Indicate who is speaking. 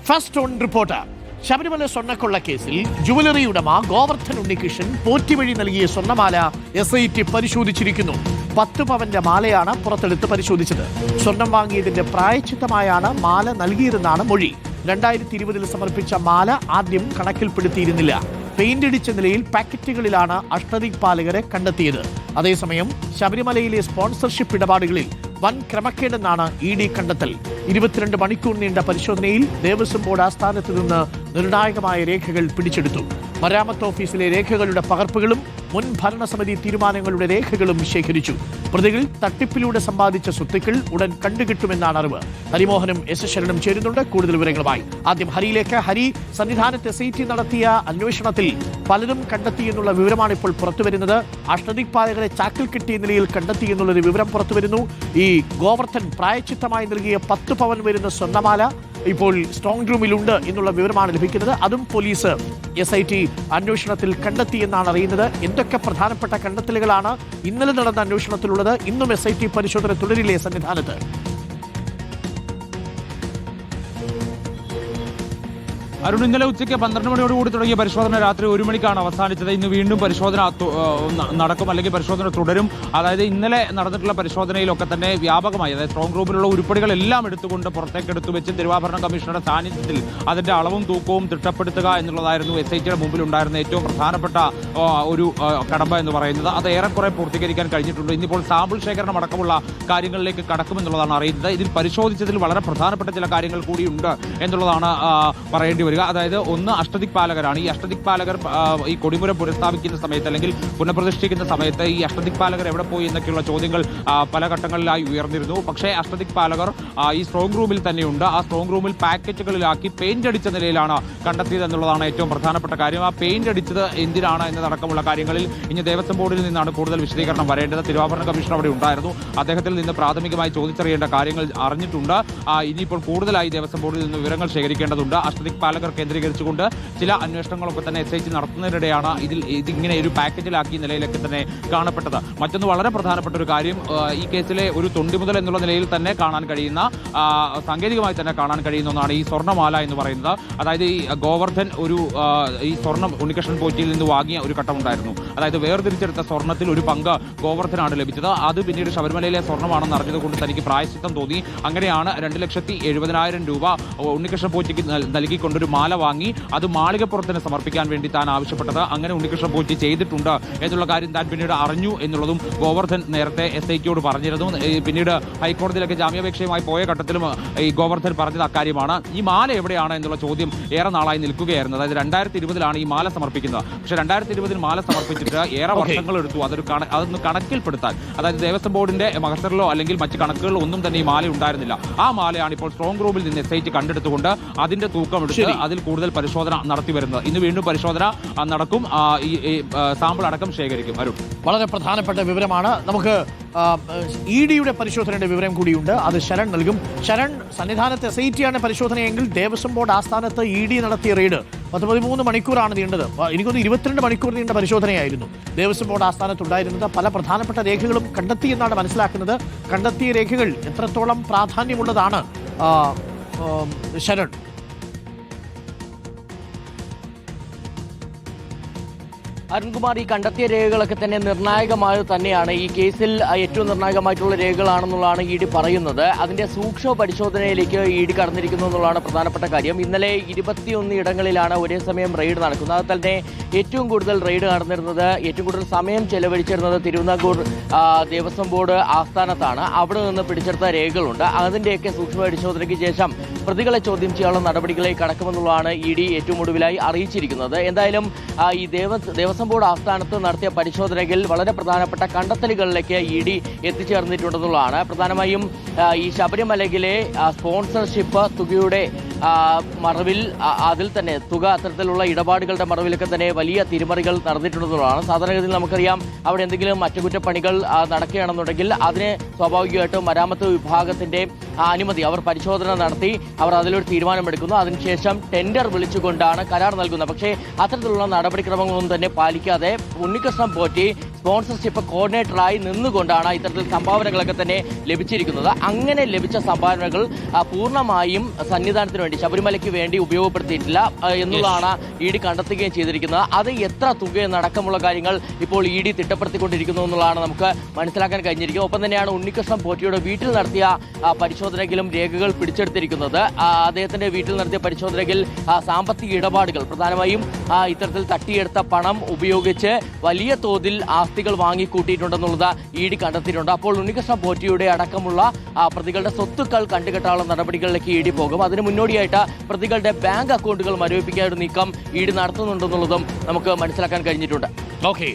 Speaker 1: First on reporter. Sabarimala സ്വർണ്ണക്കൊള്ള കേസിൽ jewellery ഉടമ ഗോവർദ്ധൻ ഉണ്ണികൃഷ്ണൻ പോറ്റി വഴി നൽകിയ സ്വർണ്ണമാല SIT പരിശോധിച്ചിരിക്കുന്നു. 10 പവന്റെ മാലയാണ് പുറത്തെടുത്ത് പരിശോധിച്ചത്. സ്വർണം വാങ്ങിയതിന്റെ പ്രായശ്ചിത്തമായാണ് മാല നൽകിയതെന്നാണ് മൊഴി. 2020 സമർപ്പിച്ച മാല ആദ്യം കണക്കിൽപ്പെടുത്തിയിരുന്നില്ല. പെയിന്റ് അടിച്ച നിലയിൽ പാക്കറ്റുകളിലാണ് അഷ്ടദിക്പാലകരെ കണ്ടെത്തിയത്. അതേസമയം ശബരിമലയിലെ സ്പോൺസർഷിപ്പ് ഇടപാടുകളിൽ വൻ ക്രമക്കേടെന്നാണ് ED കണ്ടെത്തൽ. 22 മണിക്കൂർ നീണ്ട പരിശോധനയിൽ ദേവസ്വം ബോർഡ് ആസ്ഥാനത്ത് നിന്ന് നിർണായകമായ രേഖകൾ പിടിച്ചെടുത്തു. മരാമത്ത് ഓഫീസിലെ രേഖകളുടെ പകർപ്പുകളും മുൻ ഭരണസമിതി തീരുമാനങ്ങളുടെ രേഖകളും ശേഖരിച്ചു. പ്രതികൾ തട്ടിപ്പിലൂടെ സമ്പാദിച്ച സ്വത്തുക്കൾ ഉടൻ കണ്ടുകിട്ടുമെന്നാണ് അറിവ്. ഹരിമോഹനും S ശരണും ചേരുന്നുണ്ട് കൂടുതൽ വിവരങ്ങളുമായി. ആദ്യം ഹരിയിലേക്ക്. ഹരി, സന്നിധാനത്ത് SIT നടത്തിയ അന്വേഷണത്തിൽ പലരും കണ്ടെത്തിയെന്നുള്ള വിവരമാണ് ഇപ്പോൾ പുറത്തുവരുന്നത്. അഷ്ടദിക്പാലകരെ ചാക്കിൽ കിട്ടിയ നിലയിൽ കണ്ടെത്തിയെന്നുള്ളൊരു വിവരം പുറത്തുവരുന്നു. ഈ ഗോവർദ്ധൻ പ്രായശ്ചിത്തമായി നൽകിയ 10 പവൻ വരുന്ന സ്വർണ്ണമാല ഇപ്പോൾ സ്ട്രോങ് റൂമിലുണ്ട് എന്നുള്ള വിവരമാണ് ലഭിക്കുന്നത്. അതും പോലീസ് SIT അന്വേഷണത്തിൽ കണ്ടെത്തിയെന്നാണ് അറിയുന്നത്. എന്തൊക്കെ പ്രധാനപ്പെട്ട കണ്ടെത്തലുകളാണ് ഇന്നലെ നടന്ന അന്വേഷണത്തിലുള്ളത്? ഇന്നും SIT പരിശോധന തുടരില്ലേ സന്നിധാനത്ത്?
Speaker 2: അരുൺ, ഇന്നലെ ഉച്ചയ്ക്ക് 12 മണിയോടുകൂടി തുടങ്ങിയ പരിശോധന രാത്രി 1 മണിക്കാണ് അവസാനിച്ചത്. ഇന്ന് വീണ്ടും പരിശോധന നടക്കും, അല്ലെങ്കിൽ പരിശോധന തുടരും. അതായത് ഇന്നലെ നടന്നിട്ടുള്ള പരിശോധനയിലൊക്കെ തന്നെ വ്യാപകമായി, അതായത് സ്ട്രോങ് റൂമിലുള്ള ഉരുപ്പടികളെല്ലാം എടുത്തുകൊണ്ട് പുറത്തേക്ക് എടുത്തു വെച്ച് തിരുവാഭരണ കമ്മീഷണറുടെ സാന്നിധ്യത്തിൽ അതിന്റെ അളവും തൂക്കവും തിട്ടപ്പെടുത്തുക എന്നുള്ളതായിരുന്നു SITയുടെ മുമ്പിൽ ഉണ്ടായിരുന്ന ഏറ്റവും പ്രധാനപ്പെട്ട ഒരു കടമ്പ എന്ന് പറയുന്നത്. അത് ഏറെക്കുറെ പൂർത്തീകരിക്കാൻ കഴിഞ്ഞിട്ടുണ്ട്. ഇന്നിപ്പോൾ സാമ്പിൾ ശേഖരണം അടക്കമുള്ള കാര്യങ്ങളിലേക്ക് കടക്കുമെന്നുള്ളതാണ് അറിയുന്നത്. ഇതിൽ പരിശോധിച്ചതിൽ വളരെ പ്രധാനപ്പെട്ട ചില കാര്യങ്ങൾ കൂടിയുണ്ട് എന്നുള്ളതാണ് പറയേണ്ടി വരിക. അതായത് ഒന്ന്, അഷ്ടദിക്പാലകരാണ്. ഈ അഷ്ടദിക്പാലകർ ഈ കൊടിമുര പുനഃസ്ഥാപിക്കുന്ന സമയത്ത്, അല്ലെങ്കിൽ പുനഃപ്രതിഷ്ഠിക്കുന്ന സമയത്ത് ഈ അഷ്ടദിക്പാലകർ എവിടെ പോയി എന്നൊക്കെയുള്ള ചോദ്യങ്ങൾ പല ഘട്ടങ്ങളിലായി ഉയർന്നിരുന്നു. പക്ഷേ അഷ്ടദിക്പാലകർ ഈ സ്ട്രോങ് റൂമിൽ തന്നെയുണ്ട്. ആ സ്ട്രോങ് റൂമിൽ പാക്കറ്റുകളിലാക്കി പെയിന്റ് അടിച്ച നിലയിലാണ് കണ്ടെത്തിയത് എന്നുള്ളതാണ് ഏറ്റവും പ്രധാനപ്പെട്ട കാര്യം. ആ പെയിന്റ് അടിച്ചത് എന്തിനാണ് എന്നതടക്കമുള്ള കാര്യങ്ങളിൽ ഇനി ദേവസ്വം ബോർഡിൽ നിന്നാണ് കൂടുതൽ വിശദീകരണം വരേണ്ടത്. തിരുവാഭരണ കമ്മീഷണർ അവിടെ ഉണ്ടായിരുന്നു. അദ്ദേഹത്തിൽ നിന്ന് പ്രാഥമികമായി ചോദിച്ചറിയേണ്ട കാര്യങ്ങൾ അറിഞ്ഞിട്ടുണ്ട്. ഇനിയിപ്പോൾ കൂടുതലായി ദേവസ്വം ബോർഡിൽ നിന്ന് വിവരങ്ങൾ ശേഖരിക്കേണ്ടതുണ്ട്. അഷ്ടദിക്പാലകർ കേന്ദ്രീകരിച്ചുകൊണ്ട് ചില അന്വേഷണങ്ങളൊക്കെ തന്നെ SIT നടത്തുന്നതിനിടെയാണ് ഇതിങ്ങനെ ഒരു പാക്കേജിലാക്കിയ നിലയിലൊക്കെ തന്നെ കാണപ്പെട്ടത്. മറ്റൊന്ന് വളരെ പ്രധാനപ്പെട്ട ഒരു കാര്യം, ഈ കേസിലെ ഒരു തൊണ്ടിമുതൽ എന്നുള്ള നിലയിൽ തന്നെ കാണാൻ കഴിയുന്ന, സാങ്കേതികമായി തന്നെ കാണാൻ കഴിയുന്ന ഒന്നാണ് ഈ സ്വർണ്ണമാല എന്ന് പറയുന്നത്. അതായത് ഈ ഗോവർദ്ധൻ ഈ സ്വർണ്ണം ഉണ്ണികൃഷ്ണൻ പോറ്റിയിൽ നിന്ന് വാങ്ങിയ ഒരു ഘട്ടമുണ്ടായിരുന്നു. അതായത് വേർതിരിച്ചെടുത്ത സ്വർണ്ണത്തിൽ ഒരു പങ്ക് ഗോവർദ്ധനാണ് ലഭിച്ചത്. അത് പിന്നീട് ശബരിമലയിലെ സ്വർണ്ണമാണെന്ന് അറിഞ്ഞതുകൊണ്ട് തനിക്ക് പ്രായശ്ചിത്തം തോന്നി. അങ്ങനെയാണ് 2,70,000 രൂപ ഉണ്ണികൃഷ്ണൻ പോറ്റിക്ക് നൽകിക്കൊണ്ടൊരു മാല വാങ്ങി അത് മാളികപ്പുറത്തിന് സമർപ്പിക്കാൻ വേണ്ടി താൻ ആവശ്യപ്പെട്ടത്. അങ്ങനെ ഉണ്ണികൃഷ്ണൻ പോറ്റി ചെയ്തിട്ടുണ്ട് എന്നുള്ള കാര്യം താൻ പിന്നീട് അറിഞ്ഞു എന്നുള്ളതും ഗോവർദ്ധൻ നേരത്തെ SITയോട് പറഞ്ഞിരുന്നു. പിന്നീട് ഹൈക്കോടതിയിലൊക്കെ ജാമ്യാപേക്ഷയുമായി പോയ ഘട്ടത്തിലും ഈ ഗോവർദ്ധൻ പറഞ്ഞത് അക്കാര്യമാണ്. ഈ മാല എവിടെയാണ് എന്നുള്ള ചോദ്യം ഏറെ നാളായി നിൽക്കുകയായിരുന്നു. അതായത് 2020 ഈ മാല സമർപ്പിക്കുന്നത്. പക്ഷേ 2020 മാല സമർപ്പിച്ചിട്ട് ഏറെ വർഷങ്ങൾ എടുത്തു അതൊന്ന് കണക്കിൽപ്പെടുത്താൻ. അതായത് ദേവസ്വം ബോർഡിന്റെ മഹസറിലോ അല്ലെങ്കിൽ മറ്റ് കണക്കുകളിലോ ഒന്നും തന്നെ ഈ മാല ഉണ്ടായിരുന്നില്ല. ആ മാലയാണ് ഇപ്പോൾ സ്ട്രോങ് റൂമിൽ നിന്ന് SIT കണ്ടെടുത്തുകൊണ്ട് അതിന്റെ തൂക്കമെടുത്ത് അതിൽ കൂടുതൽ പരിശോധന നടത്തി വരുന്നത്. ഇന്ന് വീണ്ടും പരിശോധന നടക്കും. ഈ സാമ്പിൾ അടക്കം ശേഖരിക്കും. അരുൺ,
Speaker 1: വളരെ പ്രധാനപ്പെട്ട വിവരമാണ്. നമുക്ക് EDയുടെ പരിശോധനയുടെ വിവരം കൂടിയുണ്ട്. അത് ശരൺ നൽകും. ശരൺ, സന്നിധാനത്ത് SITയാണ് പരിശോധനയെങ്കിൽ ദേവസ്വം ബോർഡ് ആസ്ഥാനത്ത് ED നടത്തിയ റെയ്ഡ് 13 മണിക്കൂറാണ് നീണ്ടത്. എനിക്കൊന്ന് 22 മണിക്കൂർ നീണ്ട പരിശോധനയായിരുന്നു ദേവസ്വം ബോർഡ് ആസ്ഥാനത്തുണ്ടായിരുന്നത്. പല പ്രധാനപ്പെട്ട രേഖകളും കണ്ടെത്തിയെന്നാണ് മനസ്സിലാക്കുന്നത്. കണ്ടെത്തിയ രേഖകൾ എത്രത്തോളം പ്രാധാന്യമുള്ളതാണ് ശരൺ?
Speaker 3: അരുൺകുമാർ, ഈ കണ്ടെത്തിയ രേഖകളൊക്കെ തന്നെ നിർണായകമായത് തന്നെയാണ്. ഈ കേസിൽ ഏറ്റവും നിർണായകമായിട്ടുള്ള രേഖകളാണെന്നുള്ളതാണ് ED പറയുന്നത്. അതിന്റെ സൂക്ഷ്മ പരിശോധനയിലേക്ക് ED കടന്നിരിക്കുന്നു എന്നുള്ളതാണ് പ്രധാനപ്പെട്ട കാര്യം. ഇന്നലെ 21 ഇടങ്ങളിലാണ് ഒരേ സമയം റെയ്ഡ് നടക്കുന്നത്. അതിൽ തന്നെ ഏറ്റവും കൂടുതൽ റെയ്ഡ് നടന്നിരുന്നത്, ഏറ്റവും കൂടുതൽ സമയം ചെലവഴിച്ചിരുന്നത് തിരുവിതാംകൂർ ദേവസ്വം ബോർഡ് ആസ്ഥാനത്താണ്. അവിടെ നിന്ന് പിടിച്ചെടുത്ത രേഖകളുണ്ട്. അതിന്റെയൊക്കെ സൂക്ഷ്മ പരിശോധനയ്ക്ക് ശേഷം പ്രതികളെ ചോദ്യം ചെയ്യാനുള്ള നടപടികളിലേക്ക് കടക്കുമെന്നുള്ളതാണ് ED ഏറ്റവും ഒടുവിലായി അറിയിച്ചിരിക്കുന്നത്. എന്തായാലും ഈ ദേവസ്വം ബോർഡ് ആസ്ഥാനത്ത് നടത്തിയ പരിശോധനയിൽ വളരെ പ്രധാനപ്പെട്ട കണ്ടെത്തലുകളിലേക്ക് ED എത്തിച്ചേർന്നിട്ടുണ്ടെന്നുള്ളതാണ്. പ്രധാനമായും ഈ ശബരിമലയിലെ സ്പോൺസർഷിപ്പ് തുകയുടെ മറവിൽ, അതിൽ തന്നെ തുക അത്തരത്തിലുള്ള ഇടപാടുകളുടെ മറവിലൊക്കെ തന്നെ വലിയ തിരിമറികൾ നടന്നിട്ടുണ്ടെന്നുള്ളതാണ്. സാധാരണഗതിയിൽ നമുക്കറിയാം, അവിടെ എന്തെങ്കിലും അറ്റകുറ്റപ്പണികൾ നടക്കുകയാണെന്നുണ്ടെങ്കിൽ അതിനെ സ്വാഭാവികമായിട്ടും മരാമത്ത് വിഭാഗത്തിന്റെ അനുമതി അവർ പരിശോധന നടത്തി അവർ അതിലൊരു തീരുമാനമെടുക്കുന്നു. അതിനുശേഷം ടെൻഡർ വിളിച്ചുകൊണ്ടാണ് കരാർ നൽകുന്നത്. പക്ഷേ അത്തരത്തിലുള്ള നടപടിക്രമങ്ങളൊന്നും തന്നെ പാലിക്കാതെ ഉണ്ണികൃഷ്ണൻ പോറ്റി സ്പോൺസർഷിപ്പ് കോർഡിനേറ്ററായി നിന്നുകൊണ്ടാണ് ഇത്തരത്തിൽ സംഭാവനകളൊക്കെ തന്നെ ലഭിച്ചിരിക്കുന്നത്. അങ്ങനെ ലഭിച്ച സംഭാവനകൾ പൂർണ്ണമായും സന്നിധാനത്തിന് വേണ്ടി, ശബരിമലയ്ക്ക് വേണ്ടി ഉപയോഗപ്പെടുത്തിയിട്ടില്ല എന്നുള്ളതാണ് ഇ ഡി കണ്ടെത്തുകയും ചെയ്തിരിക്കുന്നത്. അത് എത്ര തുകയെന്നടക്കമുള്ള കാര്യങ്ങൾ ഇപ്പോൾ ഇ ഡി തിട്ടപ്പെടുത്തിക്കൊണ്ടിരിക്കുന്നു എന്നുള്ളതാണ് നമുക്ക് മനസ്സിലാക്കാൻ കഴിഞ്ഞിരിക്കുന്നത്. ഒപ്പം തന്നെയാണ് ഉണ്ണികൃഷ്ണൻ പോറ്റിയുടെ വീട്ടിൽ നടത്തിയ പരിശോധനയിലും രേഖകൾ പിടിച്ചെടുത്തിരിക്കുന്നത്. അദ്ദേഹത്തിന്റെ വീട്ടിൽ നടത്തിയ പരിശോധനയിൽ സാമ്പത്തിക ഇടപാടുകൾ, പ്രധാനമായും ഇത്തരത്തിൽ തട്ടിയെടുത്ത പണം ഉപയോഗിച്ച് വലിയ തോതിൽ ആസ്തികൾ വാങ്ങിക്കൂട്ടിയിട്ടുണ്ടെന്നുള്ളത് ഇ ഡി കണ്ടെത്തിയിട്ടുണ്ട്. അപ്പോൾ ഉണ്ണികൃഷ്ണൻ പോറ്റിയുടെ അടക്കമുള്ള പ്രതികളുടെ സ്വത്തുക്കൾ കണ്ടുകെട്ടാനുള്ള നടപടികളിലേക്ക് ഇ ഡി പോകും. അതിന് മുന്നോടിയായിട്ട് പ്രതികളുടെ ബാങ്ക് അക്കൗണ്ടുകൾ മരവിപ്പിക്കാനുള്ള നീക്കം ഇ ഡി നടത്തുന്നുണ്ടെന്നുള്ളതും നമുക്ക് മനസ്സിലാക്കാൻ കഴിഞ്ഞിട്ടുണ്ട്.
Speaker 1: ഓക്കെ.